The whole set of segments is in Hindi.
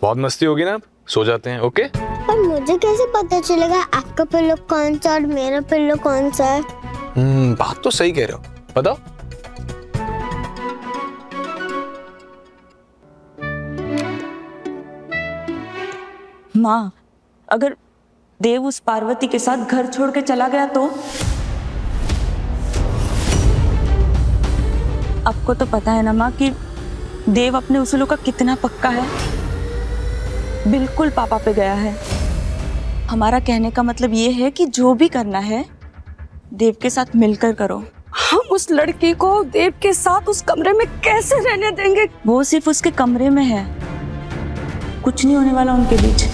बहुत मस्ती होगी ना, अब सो जाते हैं। ओके? पर मुझे कैसे पता चलेगा आपका पिल्लो कौन सा और मेरा पिल्लो कौन सा है? बात तो सही कह रहे हो। बताओ। माँ, अगर देव उस पार्वती के साथ घर छोड़ के चला गया तो? आपको तो पता है ना माँ कि देव अपने उसूलों का कितना पक्का है। बिल्कुल पापा पे गया है। हमारा कहने का मतलब ये है कि जो भी करना है देव के साथ मिलकर करो। हम उस लड़की को देव के साथ उस कमरे में कैसे रहने देंगे? वो सिर्फ उसके कमरे में है, कुछ नहीं होने वाला उनके बीच।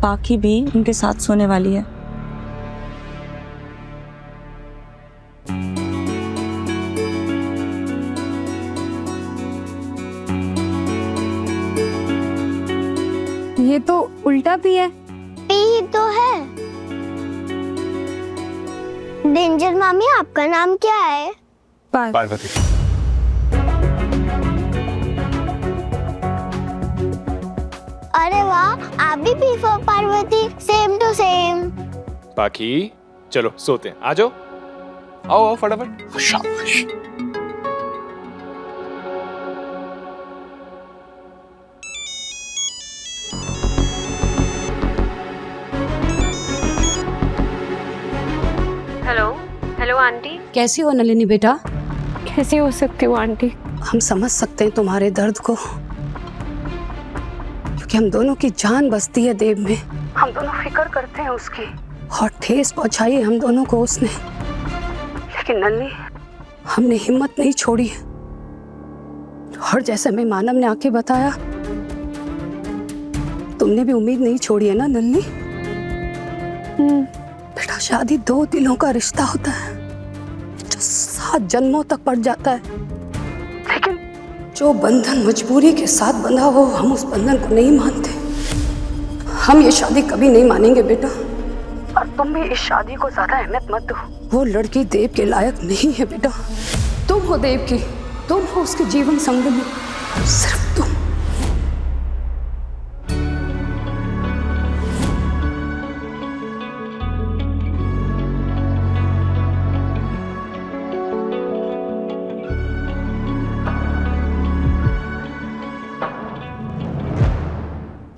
पाखी भी उनके साथ सोने वाली है। ये तो उल्टा भी है। पी तो है। डेंजर मामी, आपका नाम क्या है? पार्वती। अरे वाह, आप भी P for Parvati, same to same. बाकी चलो सोते हैं। आ जाओ, आओ आओ फटाफट। शाबाश। Hello hello aunty. कैसी हो नलिनी बेटा? कैसी हो सकती हूँ आंटी? हम समझ सकते हैं तुम्हारे दर्द को, क्योंकि हम दोनों की जान बसती है देव में। हम दोनों फिक्र करते हैं उसकी, और ठेस पहुंचाई है हम दोनों को उसने। लेकिन नन्ही, हमने हिम्मत नहीं छोड़ी। और जैसे मैं मानव ने आके बताया, तुमने भी उम्मीद नहीं छोड़ी है ना नन्ही? बेटा, शादी 2 दिलों का रिश्ता होता है जो 7 जन्मों तक पड़ जाता है। लेकिन जो बंधन मजबूरी के साथ बंधा हो, हम उस बंधन को नहीं मानते। हम ये शादी कभी नहीं मानेंगे बेटा। और तुम भी इस शादी को ज्यादा अहमियत मत दो। वो लड़की देव के लायक नहीं है बेटा। तुम हो देव की, तुम हो उसके जीवन संगमी, सिर्फ तुम।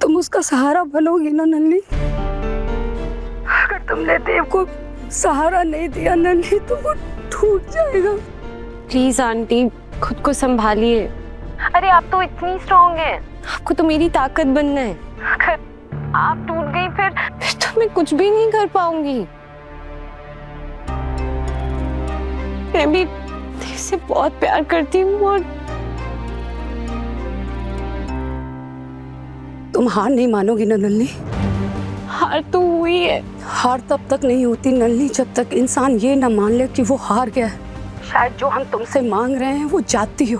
तुम उसका सहारा बनोगी ना नन्ही? अगर तुमने देव को सहारा नहीं दिया नन्ही, तो वो टूट जाएगा। प्लीज आंटी, खुद को संभालिए। अरे आप तो इतनी स्ट्रांग हैं, आपको तो मेरी ताकत बनना है। अगर आप टूट गई फिर तो मैं कुछ भी नहीं कर पाऊंगी। मैं भी देव से बहुत प्यार करती हूँ और तुम हार नहीं मानोगी ना नन्ही? हार तो हुई है। हार तब तक नहीं होती नन्ही जब तक इंसान ये ना मान ले कि वो हार गया है। शायद जो हम तुमसे मांग रहे हैं वो जाती हो,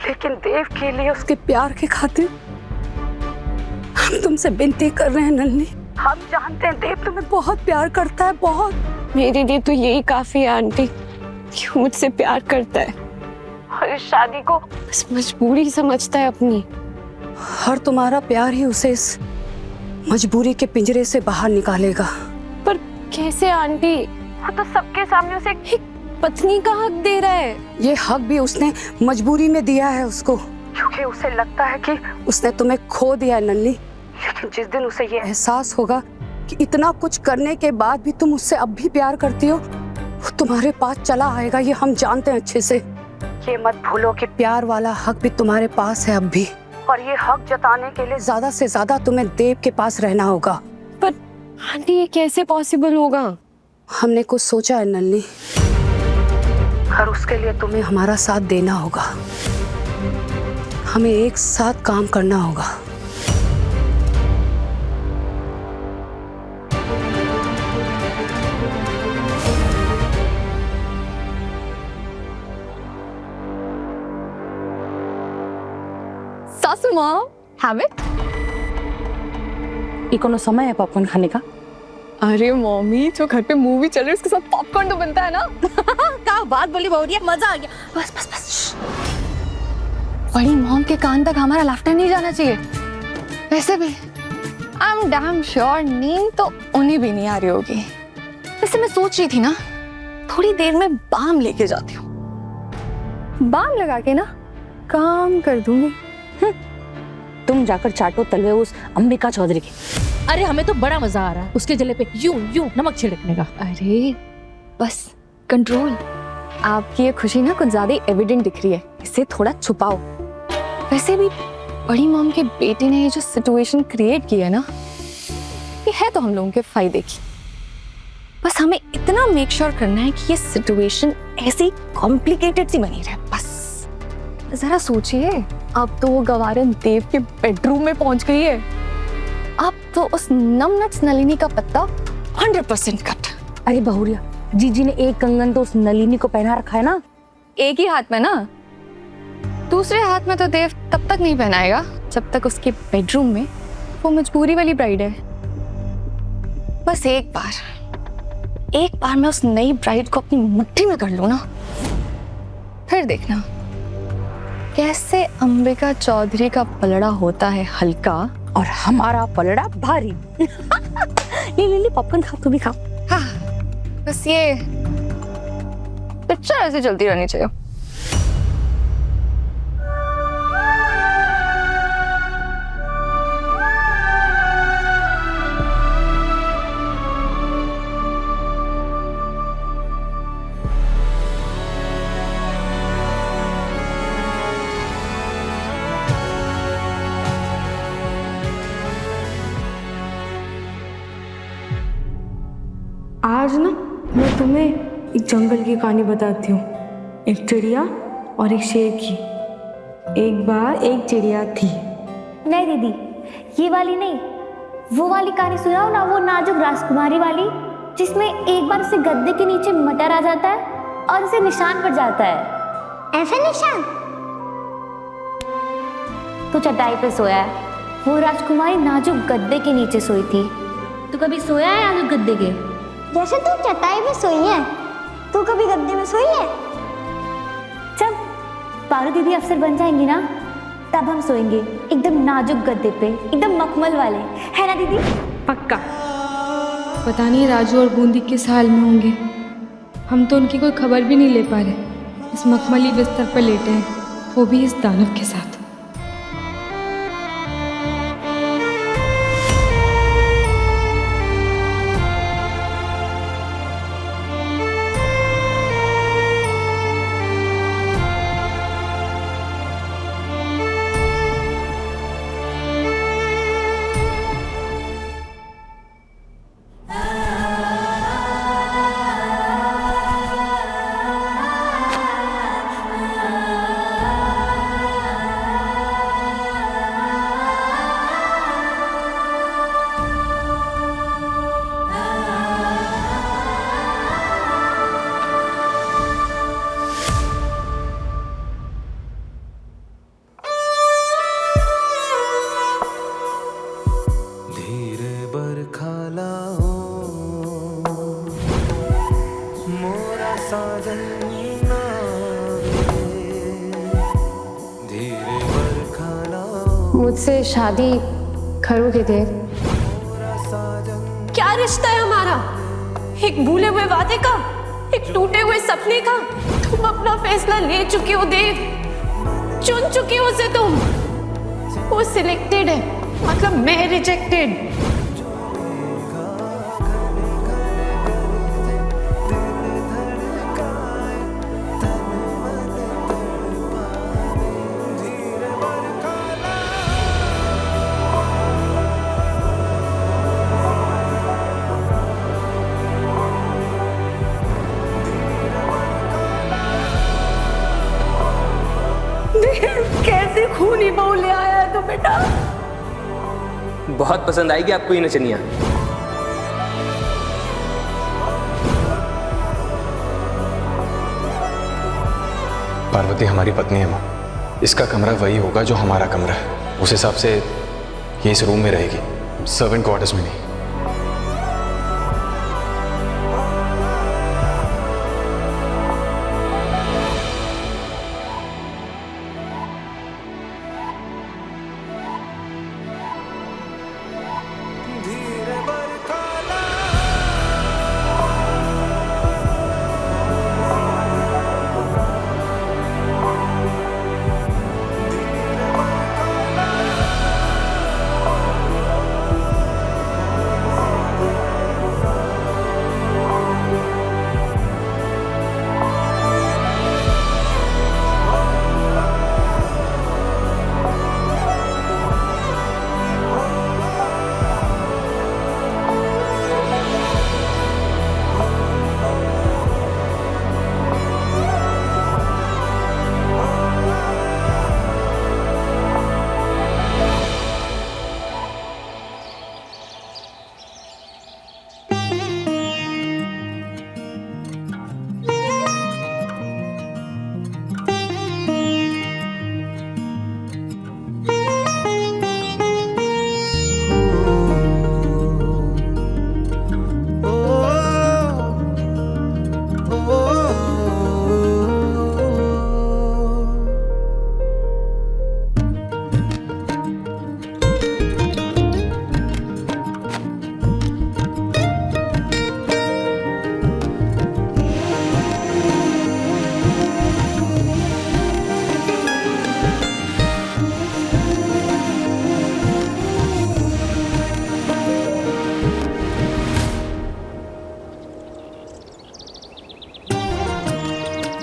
लेकिन देव के लिए, उसके प्यार के खातिर हम तुमसे विनती कर रहे हैं नन्ही। हम जानते हैं देव तुम्हें बहुत प्यार करता है, बहुत। मेरे लिए तो यही काफी है आंटी कि वो मुझसे प्यार करता है और इस शादी को बस मजबूरी समझता है अपनी। और तुम्हारा प्यार ही उसे इस मजबूरी के पिंजरे से बाहर निकालेगा। पर कैसे आंटी? वो तो सबके सामने उसे एक पत्नी का हक दे रहा है। ये हक भी उसने मजबूरी में दिया है उसको, क्योंकि उसे लगता है कि उसने तुम्हें खो दिया है नन्ही। लेकिन जिस दिन उसे ये एहसास होगा कि इतना कुछ करने के बाद भी तुम उससे अब भी प्यार करती हो, वो तुम्हारे पास चला आएगा। ये हम जानते हैं अच्छे से। ये मत भूलो कि प्यार वाला हक भी तुम्हारे पास है अब भी, और ये हक जताने के लिए ज्यादा से ज्यादा तुम्हें देव के पास रहना होगा। पर आंटी, ये कैसे पॉसिबल होगा? हमने कुछ सोचा है नन्ही, और उसके लिए तुम्हें हमारा साथ देना होगा। हमें एक साथ काम करना होगा। सासू माँ, have it? ये कोनो समय है पॉपकॉर्न खाने का? अरे मम्मी, जो घर पे मूवी चल रही है उसके साथ पॉपकॉर्न तो बनता है ना। क्या बात बोली बहुरिया, मजा आ गया। बस बस बस। बड़ी मॉम के कान तक हमारा लाफ्टर नहीं जाना चाहिए। वैसे भी आई एम डैम श्योर नींद तो उन्हें भी नहीं आ रही होगी। वैसे मैं सोच रही थी ना, थोड़ी देर में बाम लेके जाती हूँ, बाम लगा के ना काम कर दूंगी। तुम जाकर चाटो तलवे उस अंबिका चौधरी के। अरे हमें तो बड़ा मजा आ रहा है उसके जले पे यूं यूं नमक छिड़कने का। अरे बस कंट्रोल। आपकी ये खुशी ना कुछ ज्यादा एविडेंट दिख रही है, इसे थोड़ा छुपाओ। वैसे भी बड़ी मॉम के बेटे ने ये जो सिचुएशन क्रिएट की है ना, ये है तो हम लोगों के फायदे की। बस हमें इतना मेक श्योर करना है कि ये सिचुएशन ऐसी कॉम्प्लिकेटेड सी बनी रहे। बस जरा सोचिए, अब तो वो गवारन देव के बेडरूम में पहुंच गई है। अब तो उस नमनट्स नलिनी का पत्ता 100% कट। अरे बहुरिया, जीजी ने एक कंगन तो उस नलिनी को पहना रखा है ना। एक ही हाथ में ना, दूसरे हाथ में तो देव तब तक नहीं पहनाएगा जब तक उसके बेडरूम में वो मजबूरी वाली ब्राइड है। बस एक बार मैं उस नई ब्राइड को अपनी मुट्ठी में कर लूं ना, फिर देखना कैसे अंबिका चौधरी का पलड़ा होता है हल्का और हमारा पलड़ा भारी। ले पॉपकॉर्न खा, तू भी खा। हाँ, बस ये पिक्चर ऐसे चलती रहनी चाहिए। आज ना मैं तुम्हें एक जंगल की कहानी बताती हूँ, एक चिड़िया और एक शेर की। एक बार एक चिड़िया थी। नहीं दीदी, ये वाली नहीं, वो वाली कहानी सुनाओ ना, वो नाजुक राजकुमारी वाली, जिसमें एक बार उसे गद्दे के नीचे मटर आ जाता है और उसे निशान पड़ जाता है। ऐसा निशान? तो चटाई पे सोया है, वो राजकुमारी नाजुक गद्दे के नीचे सोई थी। तो कभी सोया है नाजुक गद्दे के? जैसे तू चटाई में सोई है, तू कभी गद्दे में सोई है? जब पारू दीदी अफसर बन जाएंगी ना, तब हम सोएंगे एकदम नाजुक गद्दे पे, एकदम मखमल वाले, है ना दीदी? पक्का। पता नहीं राजू और बूंदी किस हाल में होंगे, हम तो उनकी कोई खबर भी नहीं ले पा रहे। इस मखमली बिस्तर पर लेटे हैं, वो भी इस दानव के साथ। मुझसे शादी करोगे देव? क्या रिश्ता है हमारा? एक भूले हुए वादे का, एक टूटे हुए सपने का। तुम अपना फैसला ले चुके हो देव, चुन चुके हो उसे तुम। वो सिलेक्टेड है, मतलब मैं रिजेक्टेड। कैसे खूनी बहू ले आया है तो बेटा। बहुत पसंद आएगी आपको ये नचनिया। पार्वती हमारी पत्नी है माँ, इसका कमरा वही होगा जो हमारा कमरा है। उस हिसाब से ये इस रूम में रहेगी, सर्वेंट क्वार्टर्स में नहीं।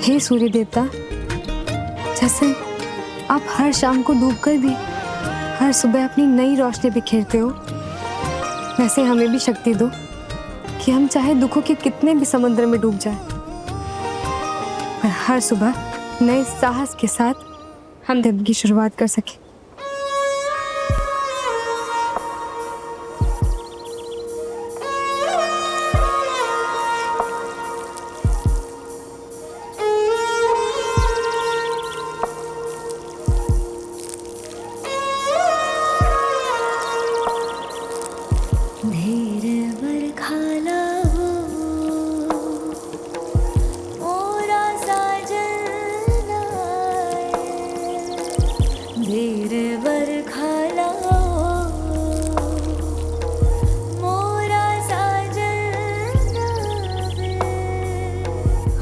हे सूर्य देवता, जैसे आप हर शाम को डूबकर भी हर सुबह अपनी नई रोशनी बिखेरते हो, वैसे हमें भी शक्ति दो कि हम चाहे दुखों के कितने भी समुद्र में डूब जाएं, पर हर सुबह नए साहस के साथ हम दिन की शुरुआत कर सकें।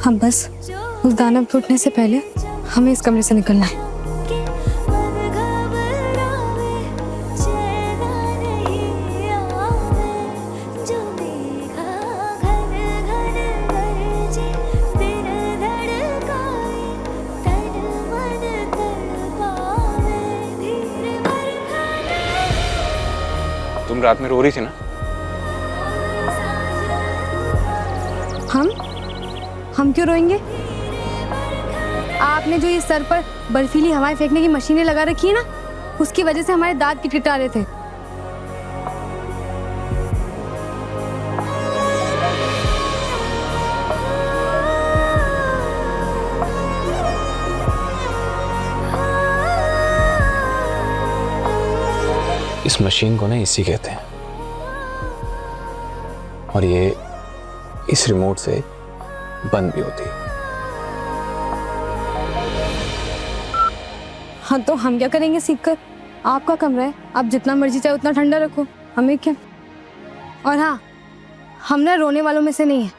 हम बस उस दानव टूटने से पहले हमें इस कमरे से निकलना है। तुम रात में रो रही थी ना? हम क्यों रोएंगे? आपने जो ये सर पर बर्फीली हवाएं फेंकने की मशीनें लगा रखी है ना, उसकी वजह से हमारे दांत किटकिटा रहे थे। इस मशीन को ना एसी कहते हैं, और ये इस रिमोट से बंद भी होती। हाँ तो हम क्या करेंगे सीखकर? आपका कमरा है, आप जितना मर्जी चाहे उतना ठंडा रखो, हमें क्या। और हाँ, हम ना रोने वालों में से नहीं है,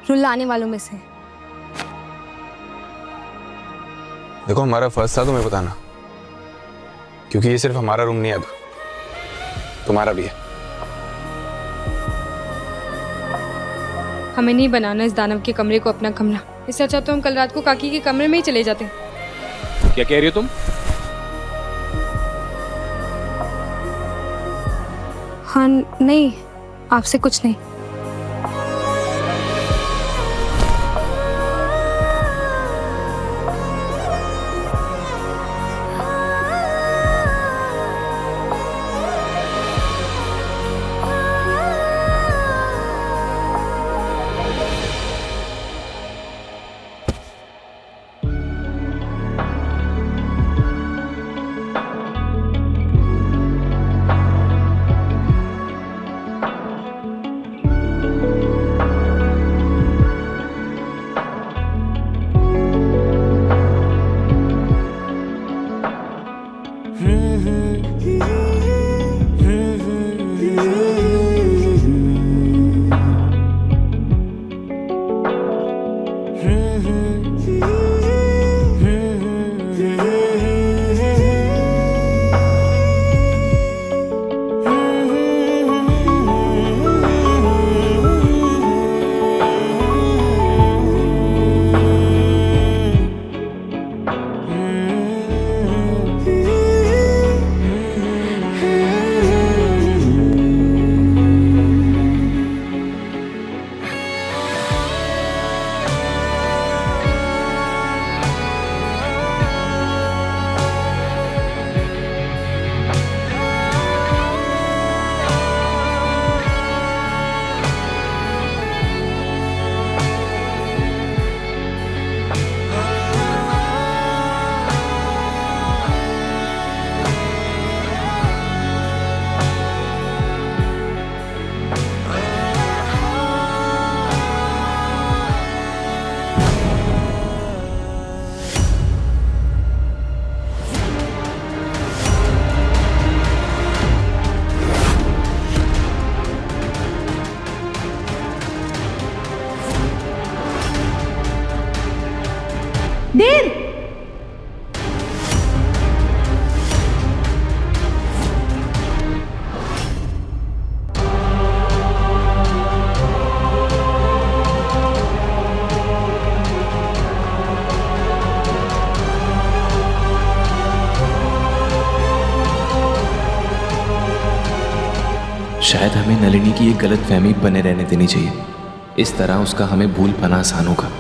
रुलाने वालों में से। देखो, हमारा फर्ज था तुम्हें बताना, क्योंकि ये सिर्फ हमारा रूम नहीं है, अब तुम्हारा भी है। हमें नहीं बनाना इस दानव के कमरे को अपना कमरा। इससे अच्छा तो हम कल रात को काकी के कमरे में ही चले जाते। क्या कह रही हो तुम? हाँ नहीं, आपसे कुछ नहीं। देव, शायद हमें नलिनी की ये गलतफहमी बने रहने देनी चाहिए। इस तरह उसका हमें भूल पाना आसान होगा।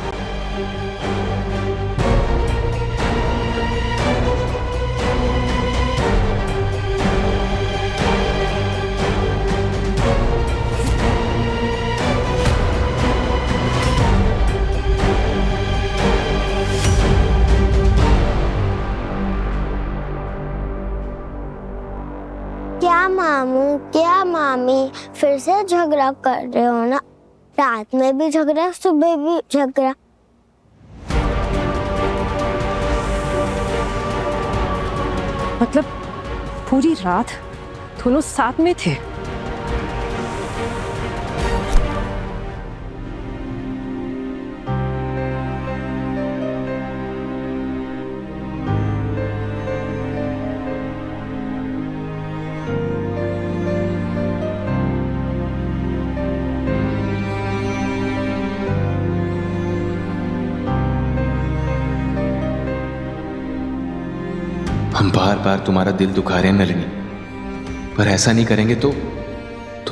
क्या मामू, क्या मामी, फिर से झगड़ा कर रहे हो ना? रात में भी झगड़ा, सुबह भी झगड़ा। मतलब पूरी रात दोनों साथ में थे? हम बार बार तुम्हारा दिल दुखा रहे हैं नलिनी, पर ऐसा नहीं करेंगे तो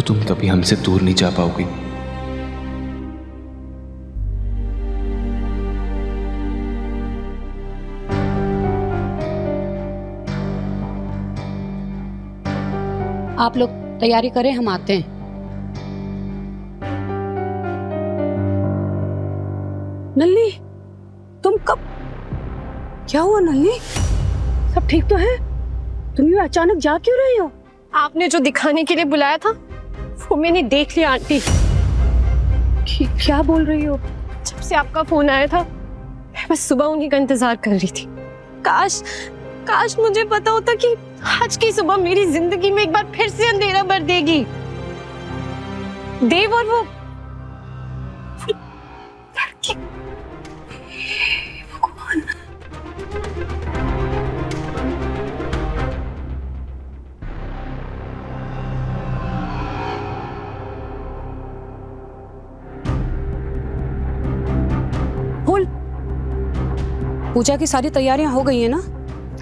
तुम कभी हमसे दूर नहीं जा पाओगी। आप लोग तैयारी करें, हम आते हैं। नल्ली, तुम कब? क्या हुआ नल्ली? सब ठीक तो है? तुम यूं अचानक जा क्यों रही हो? आपने जो दिखाने के लिए बुलाया था वो मैंने देख लिया आंटी। क्या बोल रही हो? जब से आपका फोन आया था मैं बस सुबह उन्हीं का इंतजार कर रही थी। काश मुझे पता होता कि आज की सुबह मेरी जिंदगी में एक बार फिर से अंधेरा भर देगी। देव और वो लड़की। पूजा की सारी तैयारियां हो गई है ना?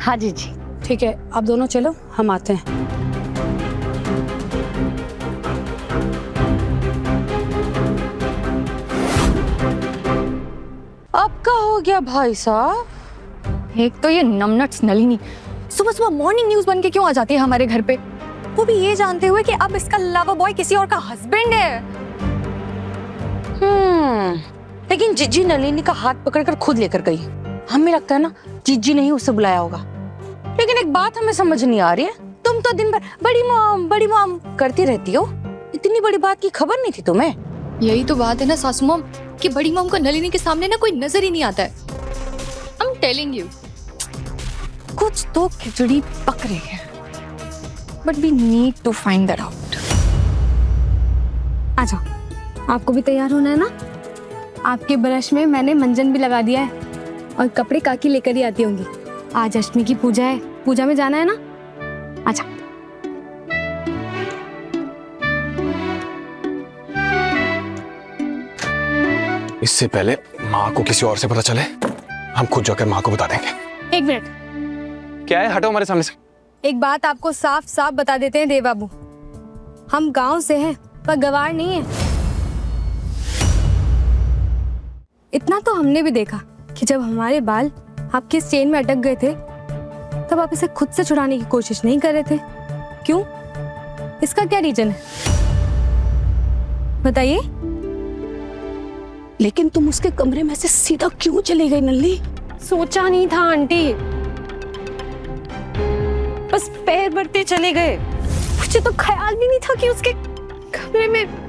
हाँ जी जी। ठीक है, आप दोनों चलो, हम आते हैं। अब क्या हो गया भाई साहब? एक तो ये नमनट्स नलिनी सुबह सुबह मॉर्निंग न्यूज बन के क्यों आ जाती है हमारे घर पे, वो भी ये जानते हुए कि अब इसका लवर बॉय किसी और का हस्बैंड है। लेकिन जिज्जी नलिनी का हाथ पकड़कर खुद लेकर गई। हमें लगता है ना जिज्जी ने ही उसे बुलाया होगा। लेकिन एक बात हमें समझ नहीं आ रही है, तुम तो दिन भर बड़ी मॉम करती रहती हो, इतनी बड़ी बात की खबर नहीं थी तुम्हें? यही तो बात है ना सासू मॉम कि बड़ी मॉम को नलिनी के सामने ना कोई नजर ही नहीं आता है। I'm telling you, कुछ तो खिचड़ी पक रही है, but we need to find that out. आ जाओ, आपको भी तैयार होना है ना? आपके ब्रश में मैंने मंजन भी लगा दिया है और कपड़े काकी लेकर ही आती होंगी। आज अष्टमी की पूजा है, पूजा में जाना है ना? अच्छा। इससे पहले माँ को किसी और से पता चले, हम खुद जाकर माँ को बता देंगे। एक मिनट। क्या है? हटो हमारे सामने से। एक बात आपको साफ साफ बता देते हैं देव बाबू, हम गांव से हैं पर गवार नहीं है। इतना तो हमने भी देखा कि जब हमारे बाल आपके चेन में अटक गए थे तब आप इसे खुद से छुड़ाने की कोशिश नहीं कर रहे थे। क्यों? इसका क्या रीजन है बताइए? लेकिन तुम उसके कमरे में से सीधा क्यों चली गई नल्ली? सोचा नहीं था आंटी, बस पैर बढ़ते चले गए। मुझे तो ख्याल भी नहीं था कि उसके कमरे में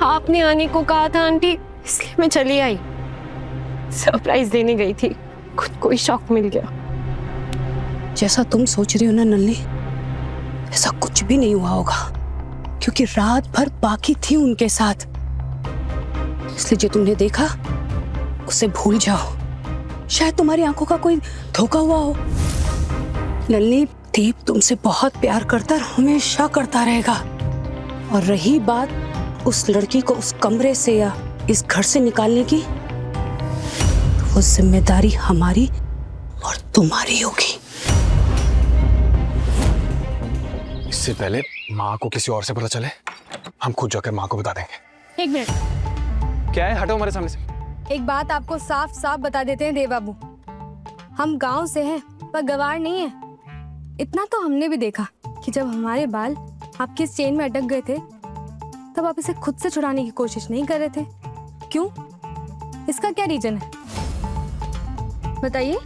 आपने आने को कहा था आंटी, इसलिए मैं चली आई। सरप्राइज देने गई थी, खुद को ही शॉक मिल गया। जैसा तुम सोच रही हो ना नल्ली, ऐसा कुछ भी नहीं हुआ होगा, क्योंकि रात भर बाकी थी उनके साथ। इसलिए जो तुमने देखा उसे भूल जाओ। शायद तुम्हारी आंखों का कोई धोखा हुआ हो। नल्ली, दीप तुमसे बहुत प्यार करता और हमेशा करता रहेगा। और रही बात उस लड़की को उस कमरे से या इस घर से निकालने की, तो वो जिम्मेदारी हमारी और तुम्हारी होगी। इससे पहले माँ को किसी और से पता चले, हम खुद जाकर माँ को बता देंगे। एक मिनट, क्या है, हटो हमारे सामने से। एक बात आपको साफ साफ बता देते हैं देव बाबू, हम गांव से हैं पर गवार नहीं है। इतना तो हमने भी देखा कि जब हमारे बाल आपके इस चेन में अटक गए थे तब आप इसे खुद से छुड़ाने की कोशिश नहीं कर रहे थे। क्यों? इसका क्या रीजन है, बताइए।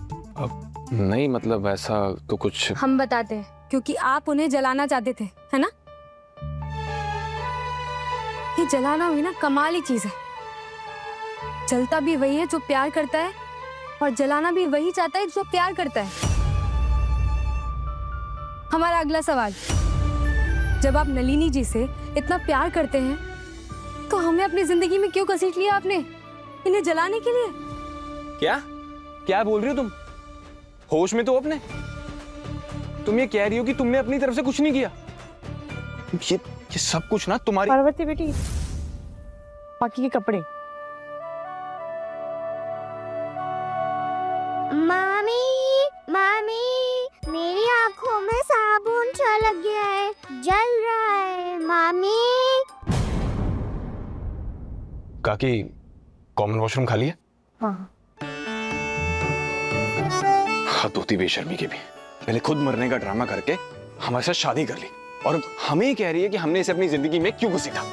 नहीं मतलब ऐसा तो कुछ। हम बताते हैं, क्योंकि आप उन्हें जलाना चाहते थे, है ना? ये जलाना हुई ना कमाल की चीज है। जलता भी वही है जो प्यार करता है और जलाना भी वही चाहता है जो प्यार करता है। हमारा अगला सवाल, जब आप नलिनी जी से इतना प्यार करते हैं तो हमें अपनी जिंदगी में क्यों घसीट लिया आपने, इन्हें जलाने के लिए? क्या क्या बोल रही हो तुम? होश में तो अपने? तुम ये कह रही हो कि तुमने अपनी तरफ से कुछ नहीं किया? ये सब कुछ ना तुम्हारी। पार्वती बेटी, बाकी के कपड़े। मामी, मामी, मेरी आंखों में साबुन छलक गया है, जल रहा है। मामी। काकी, कॉमन वॉशरूम खाली है? हाँ। हद होती बेशर्मी की भी। पहले खुद मरने का ड्रामा करके हमारे साथ शादी कर ली और हमें ही कह रही है कि हमने इसे अपनी जिंदगी में क्यों घसीटा।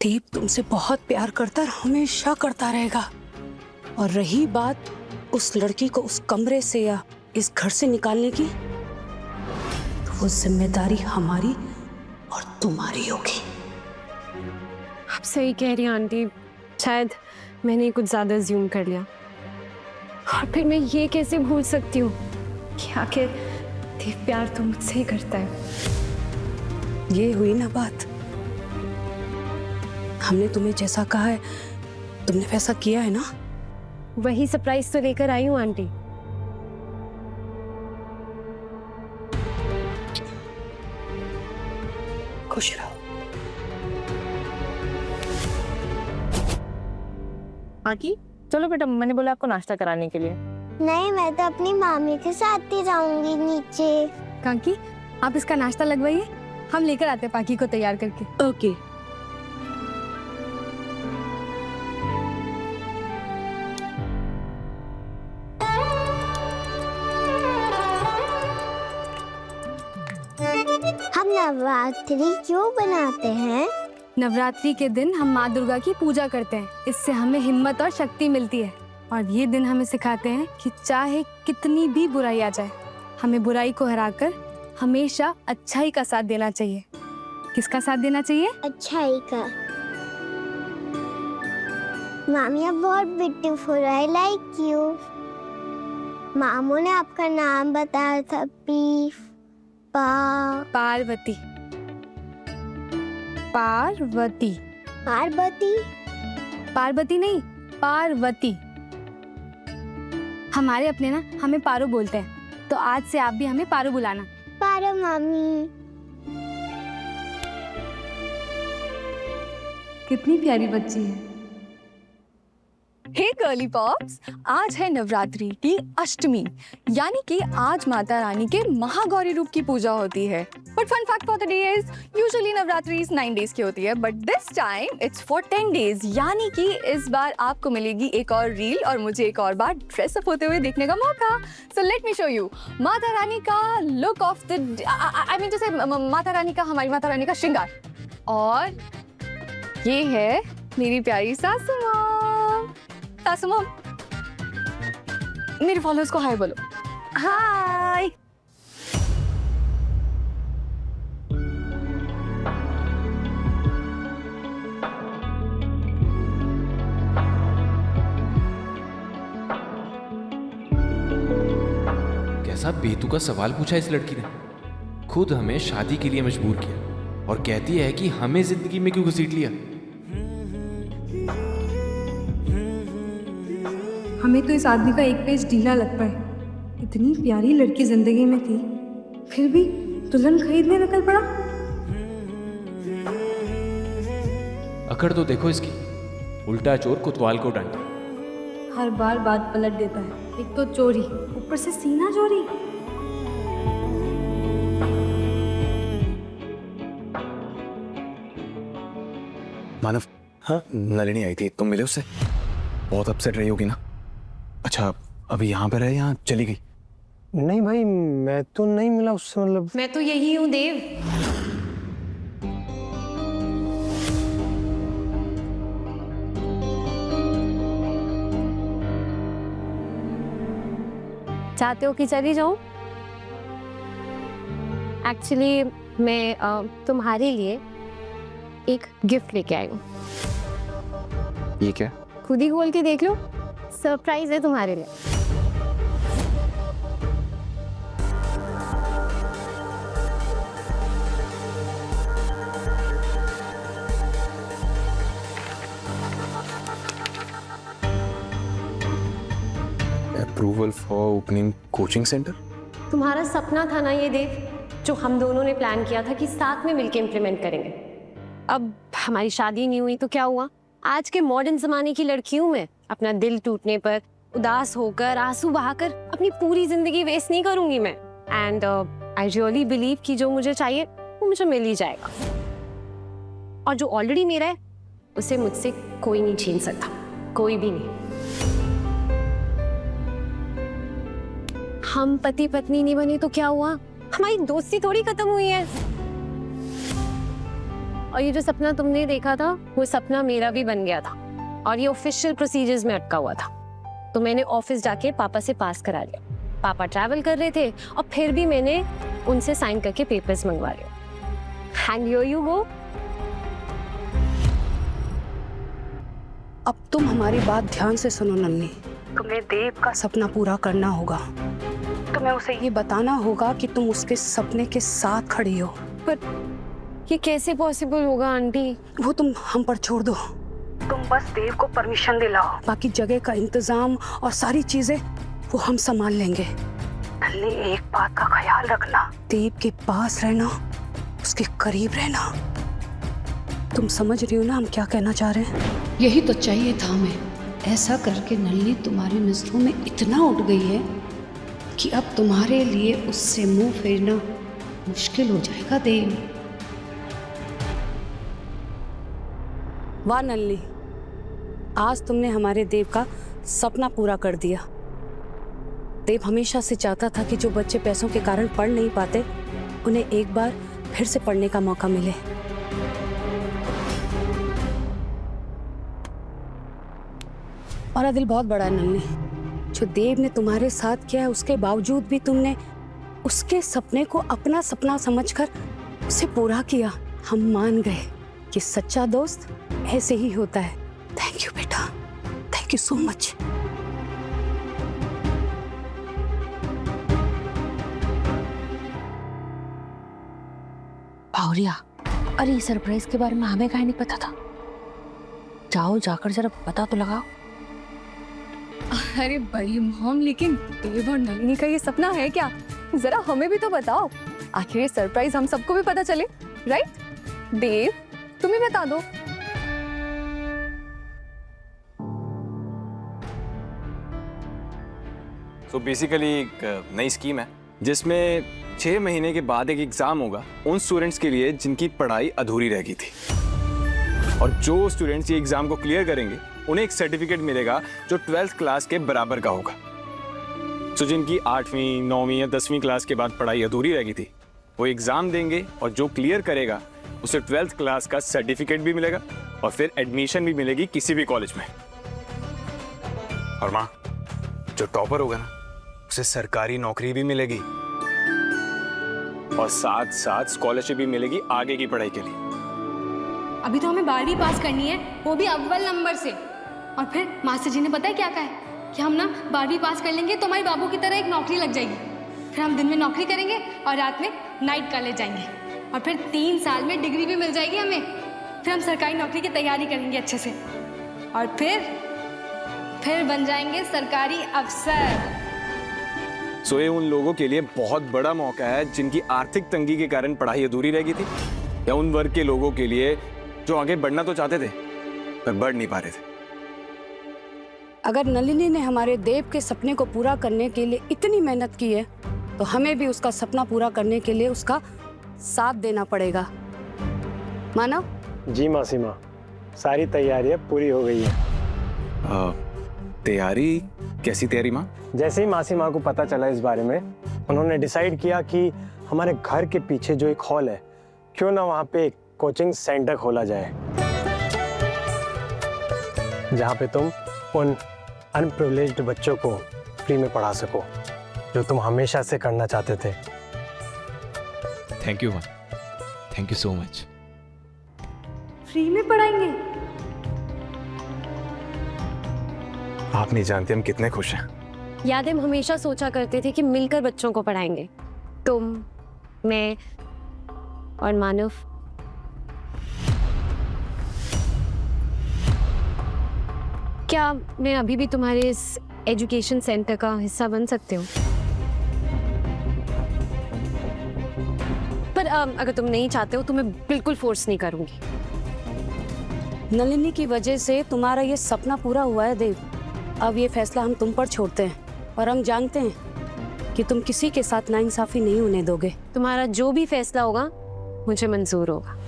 दीप तुमसे बहुत प्यार करता है, हमेशा करता रहेगा। और रही बात उस लड़की को उस कमरे से या इस घर से निकालने की, तो वो जिम्मेदारी हमारी और तुम्हारी होगी। आप सही कह रही हैं आंटी, शायद मैंने कुछ ज्यादा अज्यूम कर लिया। और फिर मैं ये कैसे भूल सकती हूँ कि आखिर देव प्यार तो मुझसे ही करता है। ये हुई ना बात। हमने तुम्हें जैसा कहा है तुमने वैसा किया है ना? वही सरप्राइज तो लेकर आई हूँ आंटी। खुश रहो। बाकी चलो बेटा, मैंने बोला आपको नाश्ता कराने के लिए। नहीं, मैं तो अपनी मामी के साथ ही जाऊंगी नीचे। काकी, आप इसका नाश्ता लगवाइए, हम लेकर आते हैं पाकी को तैयार करके। ओके। हम नवरात्रि क्यों बनाते हैं? नवरात्रि के दिन हम माँ दुर्गा की पूजा करते हैं, इससे हमें हिम्मत और शक्ति मिलती है। और ये दिन हमें सिखाते हैं कि चाहे कितनी भी बुराई आ जाए, हमें बुराई को हराकर हमेशा अच्छाई का साथ देना चाहिए। किसका साथ देना चाहिए? अच्छाई का। मामी आप बहुत ब्यूटीफुल, आई लाइक यू। मामू ने आपका नाम बताया था, पार्वती। पार्वती। पार्वती? पार्वती नहीं, पार्वती। हमारे अपने ना हमें पारो बोलते हैं, तो आज से आप भी हमें पारो बुलाना। पारो मामी। कितनी प्यारी बच्ची है। हे गर्ली पॉप्स, आज है नवरात्रि की अष्टमी, यानी कि आज माता रानी के महागौरी रूप की पूजा होती है। But fun fact for the day is usually Navratri 9 days की होती है, but this time it's for 10 days, यानी कि इस बार आपको मिलेगी एक और रील और मुझे एक और बार ड्रेसअप होते हुए देखने का मौका। So let me show you माता रानी का look of the, I mean to say माता रानी का, हमारी माता रानी का श्रृंगार। और ये है मेरी प्यारी सासू माँ। सासू माँ, मेरे फॉलोअर्स को हाय बोलो। हाय। कैसा बेतुका सवाल पूछा इस लड़की ने। खुद हमें शादी के लिए मजबूर किया और कहती है कि हमें जिंदगी में क्यों घसीट लिया। हमें तो इस आदमी का एक पेज ढीला लगता है। इतनी प्यारी लड़की जिंदगी में थी, फिर भी दुल्हन खरीदने निकल पड़ा। अकड़ तो देखो इसकी, उल्टा चोर कोतवाल को डांटे। हर बार बात पलट देता है। एक तो चोरी, ऊपर से सीना चोरी। मानव, हाँ नलिनी आई थी, तुम मिले उससे? बहुत अपसेट रही होगी ना? अच्छा, अभी यहाँ पे रहे या चली गई? नहीं भाई, मैं तो नहीं मिला उससे, मतलब मैं तो यही हूँ देव। चाहते हो कि चली जाऊं? एक्चुअली मैं तुम्हारे लिए एक गिफ्ट लेके आई हूँ। ये क्या? खुद ही खोल के देख लो, सरप्राइज है तुम्हारे लिए। Approval for opening coaching centre? तुम्हारा सपना था ना ये देव, जो हम दोनों ने प्लान किया था कि साथ में मिलके इम्प्लीमेंट करेंगे। अब हमारी शादी नहीं हुई तो क्या हुआ? आज के मॉडर्न जमाने की लड़की हूं मैं। अपना दिल टूटने पर उदास होकर, आंसू बहाकर अपनी पूरी जिंदगी वेस्ट नहीं करूंगी मैं। एंड आई रियली बिलीव कि जो मुझे चाहिए वो मुझे मिल ही जाएगा, और जो ऑलरेडी मेरा है उसे मुझसे कोई नहीं छीन सकता, कोई भी नहीं। हम पति पत्नी नहीं बने तो क्या हुआ? हमारी दोस्ती थोड़ी खत्म हुई है। और ये जो सपना तुमने देखा था, वो सपना मेरा भी बन गया था, और ये ऑफिशियल प्रोसीजर्स में अटका हुआ था। तो मैंने ऑफिस जाके पापा से पास करा लिया। पापा ट्रैवल कर रहे थे और फिर भी मैंने उनसे साइन करके पेपर्स मंगवा लिए। And here you go. अब तुम हमारी बात ध्यान से सुनो नन्ही। तुम्हें देव का सपना पूरा करना होगा। तुम्हें उसे ये बताना होगा कि तुम उसके सपने के साथ खड़ी हो। पर ये कैसे पॉसिबल होगा आंटी? वो तुम हम पर छोड़ दो। तुम बस देव को परमिशन दिलाओ, बाकी जगह का इंतजाम और सारी चीजें वो हम संभाल लेंगे। नन्ही, एक बात का ख्याल रखना, देव के पास रहना, उसके करीब रहना। तुम समझ रही हो ना हम क्या कहना चाह रहे हैं? यही तो चाहिए था हमें। ऐसा करके नलिनी तुम्हारी नजरों में इतना उठ गई है कि अब तुम्हारे लिए उससे मुंह फेरना मुश्किल हो जाएगा देव। वाह नलिनी, आज तुमने हमारे देव का सपना पूरा कर दिया। देव हमेशा से चाहता था कि जो बच्चे पैसों के कारण पढ़ नहीं पाते, उन्हें एक बार फिर से पढ़ने का मौका मिले। हमारा दिल बहुत बड़ा है नलिनी। जो देव ने तुम्हारे साथ किया है, उसके बावजूद भी तुमने उसके सपने को अपना सपना समझकर उसे पूरा किया। हम मान गए कि सच्चा दोस्त ऐसे ही होता है। थैंक यू बेटा, thank you so much. Bhawaria, अरे सरप्राइज के बारे में हमें काहे नहीं पता था? जाओ जाकर जरा पता तो लगाओ। अरे बड़ी मॉम, लेकिन देव और नलिनी का ये सपना है क्या? जरा हमें भी तो बताओ। आखिर ये सरप्राइज हम सबको भी पता चले, राइट? देव, तुम्हें बता दो। तो बेसिकली एक नई स्कीम है जिसमें 6 महीने के बाद एक एग्जाम होगा उन स्टूडेंट्स के लिए जिनकी पढ़ाई अधूरी रह गई थी, और जो स्टूडेंट्स ये एग्जाम को क्लियर करेंगे उन्हें एक सर्टिफिकेट मिलेगा जो 12th क्लास के बराबर का होगा। तो जिनकी 8वीं, 9वीं या 10वीं क्लास के बाद पढ़ाई अधूरी रह गई थी, वो एग्जाम देंगे और जो क्लियर करेगा उसे 12th क्लास का सर्टिफिकेट भी मिलेगा और फिर एडमिशन भी मिलेगी किसी भी कॉलेज में। और माँ, जो टॉपर होगा ना, उसे सरकारी नौकरी भी मिलेगी और साथ साथ स्कॉलरशिप भी मिलेगी आगे की पढ़ाई के लिए। अभी तो हमें 12वीं पास करनी है, वो भी अव्वल नंबर से। और फिर मास्टर जी ने पता है क्या कहा है कि हम ना 12वीं पास कर लेंगे तो हमारे बाबू की तरह एक नौकरी लग जाएगी। फिर हम दिन में नौकरी करेंगे और रात में नाइट कॉलेज जाएंगे, और फिर 3 साल में डिग्री भी मिल जाएगी हमें। फिर हम सरकारी नौकरी की तैयारी करेंगे अच्छे से, और फिर बन जाएंगे सरकारी अफसर। सो ये उन लोगों के लिए बहुत बड़ा मौका है जिनकी आर्थिक तंगी के कारण पढ़ाई अधूरी रह गई थी, या उन वर्ग के लोगों के लिए जो आगे बढ़ना तो चाहते थे पर बढ़ नहीं पा रहे थे। अगर नलिनी ने हमारे देव के सपने को पूरा करने के लिए इतनी मेहनत की है तो हमें भी उसका सपना पूरा करने के लिए उसका साथ देना पड़ेगा। मानव? जी मासी माँ, सारी तैयारियां पूरी हो गई है। तैयारी? कैसी तैयारी माँ? जैसे ही मासी माँ को पता चला इस बारे में, उन्होंने डिसाइड किया कि हमारे घर के पीछे जो एक हॉल है, क्यों ना वहाँ पे एक कोचिंग सेंटर खोला जाए, जहाँ पे तुम उन अनप्रिविलेज्ड बच्चों को फ्री में पढ़ा सको, जो तुम हमेशा से करना चाहते थे। थैंक यू माँ, thank you so much. Free में पढ़ाएंगे? आप नहीं जानते हम कितने खुश हैं। याद है हम हमेशा सोचा करते थे कि मिलकर बच्चों को पढ़ाएंगे, तुम, मैं और मानव। क्या मैं अभी भी तुम्हारे इस एजुकेशन सेंटर का हिस्सा बन सकती हूँ? पर अगर तुम नहीं चाहते हो तो मैं बिल्कुल फोर्स नहीं करूंगी। नलिनी की वजह से तुम्हारा ये सपना पूरा हुआ है देव। अब ये फैसला हम तुम पर छोड़ते हैं और हम जानते हैं कि तुम किसी के साथ नाइंसाफी नहीं होने दोगे। तुम्हारा जो भी फैसला होगा मुझे मंजूर होगा।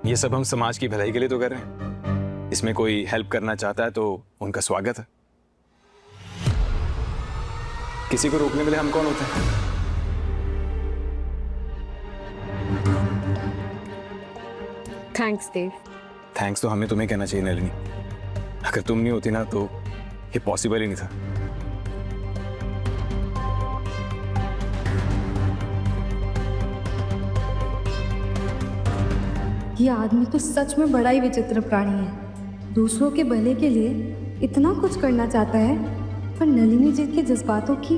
ये सब हम समाज की भलाई के लिए तो कर रहे हैं। इसमें कोई हेल्प करना चाहता है तो उनका स्वागत है। किसी को रोकने वाले हम कौन होते हैं? थैंक्स देव। थैंक्स तो हमें तुम्हें कहना चाहिए नलिनी। अगर तुम नहीं होती ना तो ये पॉसिबल ही नहीं था। ये आदमी तो सच में बड़ा ही विचित्र प्राणी है। दूसरों के भले के लिए इतना कुछ करना चाहता है, पर नलिनी जी के जज्बातों की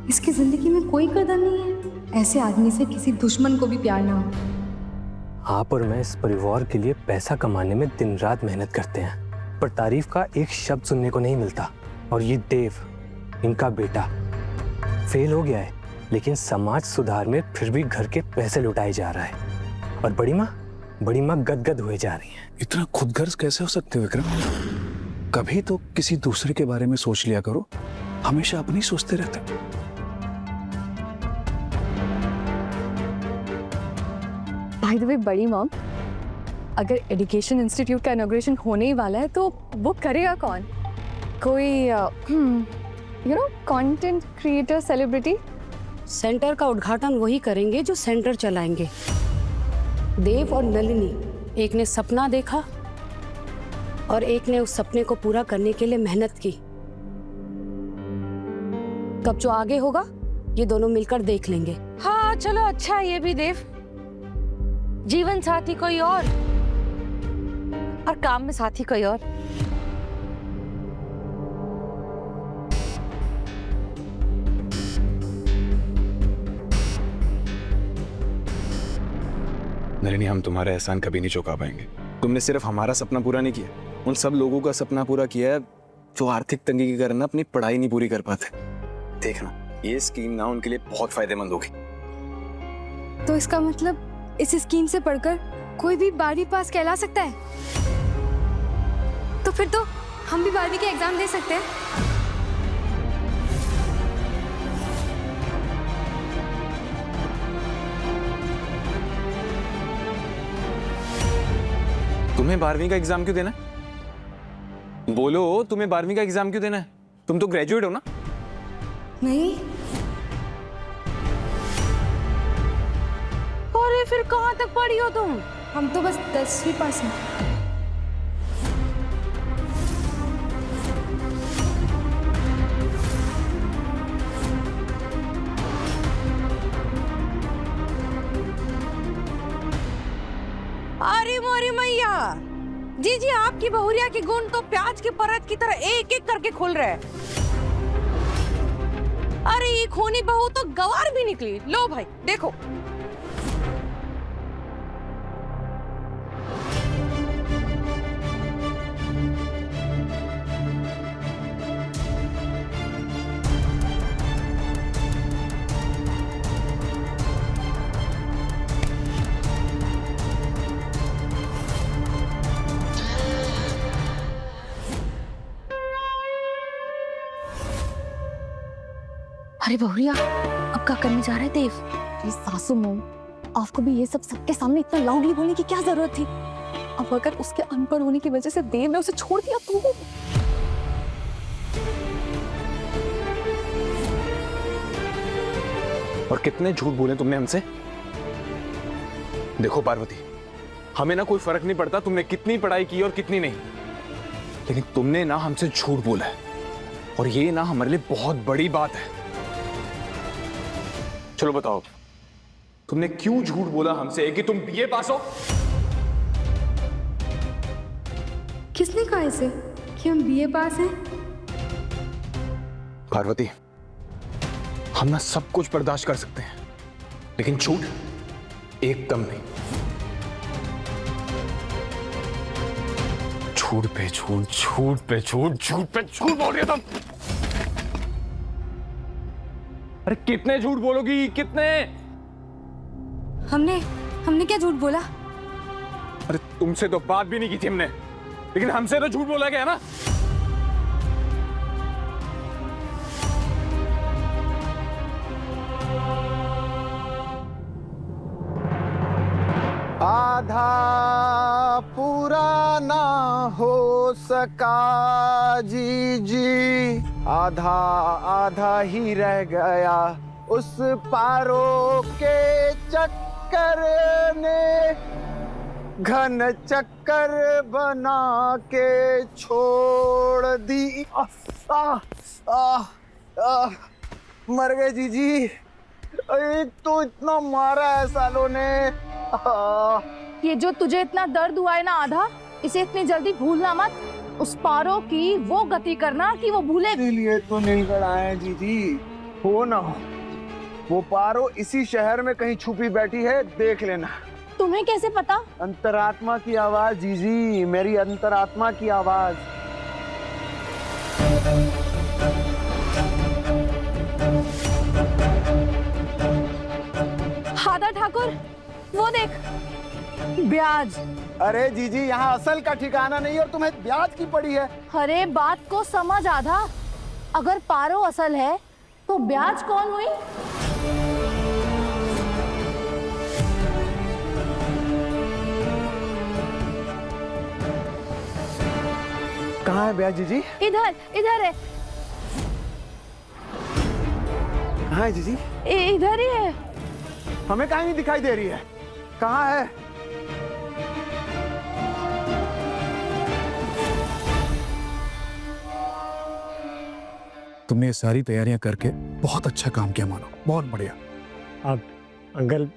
इसकी जिंदगी में कोई कदर नहीं है। ऐसे आदमी से किसी दुश्मन को भी प्यार ना हो। आप और मैं इस परिवार के लिए पैसा कमाने में दिन रात मेहनत करते हैं, पर तारीफ का एक शब्द सुनने को नहीं मिलता। और ये देव, इनका बेटा, फेल हो गया है, लेकिन समाज सुधार में फिर भी घर के पैसे लुटाए जा रहा है। और बड़ी माँ गदगद हुए जा रही है। इतना खुदगर्ज कैसे हो सकते हो विक्रम? कभी तो किसी दूसरे के बारे में सोच लिया करो, हमेशा अपनी सोचते रहते हो। बाय द वे बड़ी मॉम, अगर एजुकेशन इंस्टीट्यूट का इनॉग्रेशन होने ही वाला है तो वो करेगा कौन? कोई कंटेंट क्रिएटर, सेलिब्रिटी? सेंटर का उद्घाटन वही करेंगे जो सेंटर चलाएंगे। देव और नलिनी, एक ने सपना देखा और एक ने उस सपने को पूरा करने के लिए मेहनत की। कब जो आगे होगा ये दोनों मिलकर देख लेंगे। हाँ चलो, अच्छा ये भी देव, जीवन साथी कोई और काम में साथी कोई और। नलिनी, हम तुम्हारा एहसान कभी नहीं चुका पाएंगे। तुमने सिर्फ हमारा सपना पूरा नहीं किया, उन सब लोगों का सपना पूरा किया है जो आर्थिक तंगी के कारण अपनी पढ़ाई नहीं पूरी कर पाते। देखना, ये स्कीम ना उनके लिए बहुत फायदेमंद होगी। तो इसका मतलब इस स्कीम से पढ़कर कोई भी 12वीं पास कहला सकता है? तो फिर तो हम भी 12वीं के एग्जाम दे सकते हैं। तुम्हें 12वीं का एग्जाम क्यों देना है? बोलो, तुम्हें 12वीं का एग्जाम क्यों देना है? तुम तो ग्रेजुएट हो ना? नहीं। अरे फिर कहाँ तक पढ़ी हो तुम? हम तो बस 10वीं पास हैं। अरे मोरी मैया, जी आपकी बहुरिया के गुण तो प्याज के परत की तरह एक एक करके खुल रहे। अरे ये खूनी बहू तो गवार भी निकली। लो भाई देखो। अरे बहुरिया, अब क्या करने जा रहे हैं देव? प्लीज सासू मोम, आपको भी ये सब सबके सामने इतना लाउडली बोलने की क्या जरूरत थी? अब अगर उसके अनपढ़ होने की वजह से देव ने उसे छोड़ दिया तो और कितने झूठ बोले तुमने हमसे। देखो पार्वती, हमें ना कोई फर्क नहीं पड़ता तुमने कितनी पढ़ाई की और कितनी नहीं, लेकिन तुमने ना हमसे झूठ बोला है और ये ना हमारे लिए बहुत बड़ी बात है। चलो बताओ, तुमने क्यों झूठ बोला हमसे कि तुम बीए पास हो? किसने कहा इसे कि हम बीए पास हैं? पार्वती, हम ना सब कुछ बर्दाश्त कर सकते हैं, लेकिन झूठ एकदम नहीं। झूठ पे झूठ, झूठ पे झूठ, झूठ पे झूठ बोल रही हो तुम। अरे कितने झूठ बोलोगी, कितने? हमने क्या झूठ बोला? अरे तुमसे तो बात भी नहीं की थी हमने, लेकिन हमसे तो झूठ बोला गया ना। आधा पूरा ना हो सका जी जी, आधा आधा ही रह गया उस पारों के चक्कर ने, घन चक्कर बना के छोड़ दी। मर गए जीजी। एक तो इतना मारा है सालों ने। ये जो तुझे इतना दर्द हुआ है ना आधा, इसे इतनी जल्दी भूलना मत। उस पारो की वो गति करना कि वो भूले। इसीलिए तो नीलगढ़ आए हैं जीजी। हो ना हो वो पारो इसी शहर में कहीं छुपी बैठी है, देख लेना। तुम्हें कैसे पता? अंतरात्मा की आवाज जीजी, मेरी अंतरात्मा की आवाज। आधा ठाकुर, वो देख ब्याज। अरे जीजी, यहाँ असल का ठिकाना नहीं और तुम्हें ब्याज की पड़ी है। अरे बात को समझ आधा, अगर पारो असल है तो ब्याज कौन हुई? कहाँ है ब्याज जीजी? इधर इधर है। कहाँ है जीजी? इधर ही है। हमें कहीं नहीं दिखाई दे रही है। कहाँ है? तुमने ये सारी तैयारियां करके बहुत अच्छा काम किया मानो, बहुत बढ़िया। अब अंकल,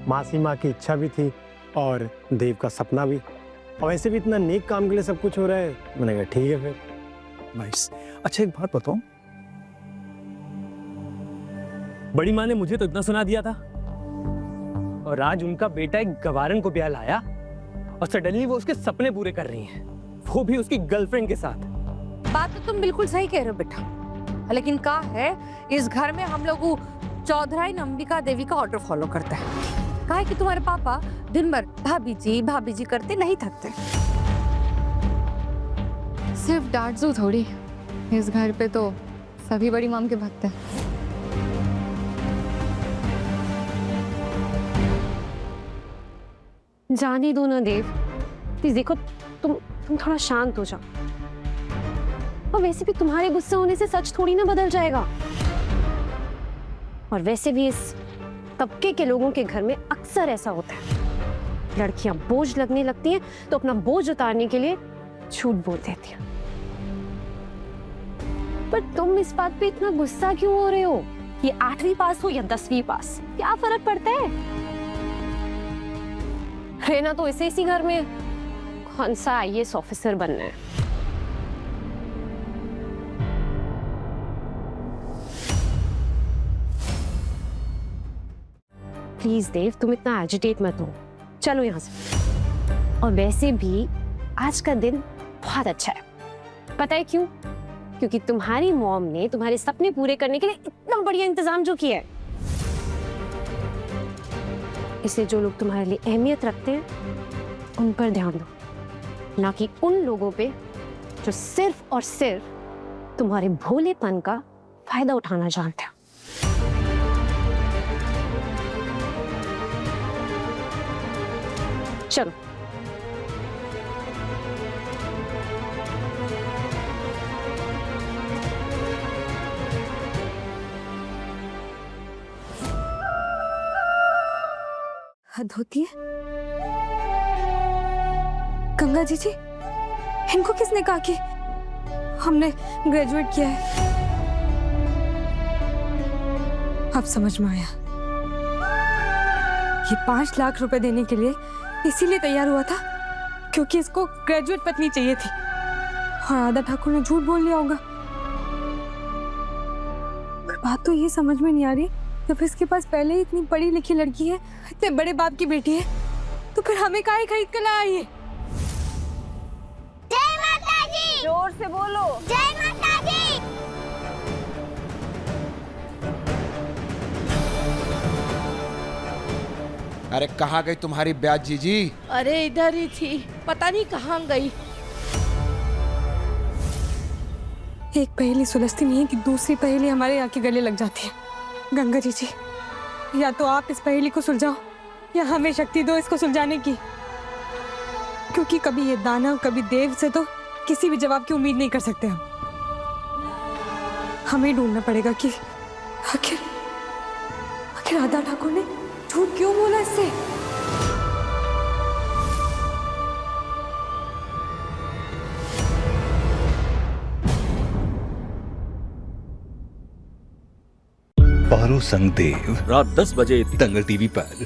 मासी माँ की इच्छा भी थी और देव का सपना भी, और वैसे भी इतना नेक काम के लिए सब कुछ हो रहा है। मैंने कहा ठीक है फिर। नाइस। अच्छा एक बात बताओ, बड़ी माँ ने मुझे तो इतना सुना दिया था, और आज उनका बेटा एक गवारन को ब्याह लाया और सडनली वो उसके सपने पूरे कर रही हैं, वो भी उसकी गर्लफ्रेंड के साथ। बात तो तुम बिल्कुल सही कह रहे हो बेटा, लेकिन क्या है, इस घर में हम लोग चौधराई अंबिका देवी का ऑर्डर फॉलो करते हैं। कहा है कि तुम्हारे पापा दिन भर भाभी जी करते नहीं थकते। सिर्फ डांटू थोड़ी, इस घर पे तो सभी बड़ी माम के भक्त हैं। जाने दो ना देव, प्लीज। देखो तुम थोड़ा शांत हो जाओ। और वैसे भी तुम्हारे गुस्से होने से सच थोड़ी ना बदल जाएगा। और वैसे भी इस तबके के लोगों के घर में अक्सर ऐसा होता है, लड़कियां बोझ लगने लगती हैं तो अपना बोझ उतारने के लिए झूठ बोल देती हैं। पर तुम इस बात पे इतना गुस्सा क्यों हो रहे हो? ये 8वीं पास हो या 10वीं पास, क्या फर्क पड़ता है? रहना तो इसी घर में, कौन सा IAS ऑफिसर बनना है। प्लीज देव, तुम इतना एजिटेट मत हो, चलो यहाँ से। और वैसे भी आज का दिन बहुत अच्छा है, पता है क्यों? क्योंकि तुम्हारी मॉम ने तुम्हारे सपने पूरे करने के लिए इतना बढ़िया इंतजाम जो किया है। इसलिए जो लोग तुम्हारे लिए अहमियत रखते हैं उन पर ध्यान दो, ना कि उन लोगों पे जो सिर्फ और सिर्फ तुम्हारे भोलेपन का फायदा उठाना जानते हैं। चलो। हद होती है। गंगा जी, इनको किसने कहा कि हमने ग्रेजुएट किया है? अब समझ में आया, ये 5 लाख रुपए देने के लिए इसीलिए तैयार हुआ था क्योंकि इसको ग्रेजुएट पत्नी चाहिए थी, और राधा ठाकुर ने झूठ बोल लिया होगा। पर बात तो ये समझ में नहीं आ रही, जब इसके पास पहले ही इतनी पढ़ी लिखी लड़की है, इतने बड़े बाप की बेटी है, तो फिर हमें काहे खरीद कर लाया ये? जय माता दी। जोर से बोलो। जय माता दी। अरे कहाँ गई तुम्हारी ब्याज जीजी? अरे इधर ही थी, पता नहीं कहाँ गई। एक पहेली सुलझती नहीं है कि दूसरी पहेली हमारे आके गले लग जाती है। गंगा जी, या तो आप इस पहेली को सुलझाओ या हमें शक्ति दो इसको सुलझाने की, क्योंकि कभी ये दानव कभी देव से तो किसी भी जवाब की उम्मीद नहीं कर सकते हम। हमें ढूंढना पड़ेगा कि आखिर राधा ठाकुर ने झूठ क्यों बोला इससे। पारो संग देव रात 10 बजे दंगल टीवी पर।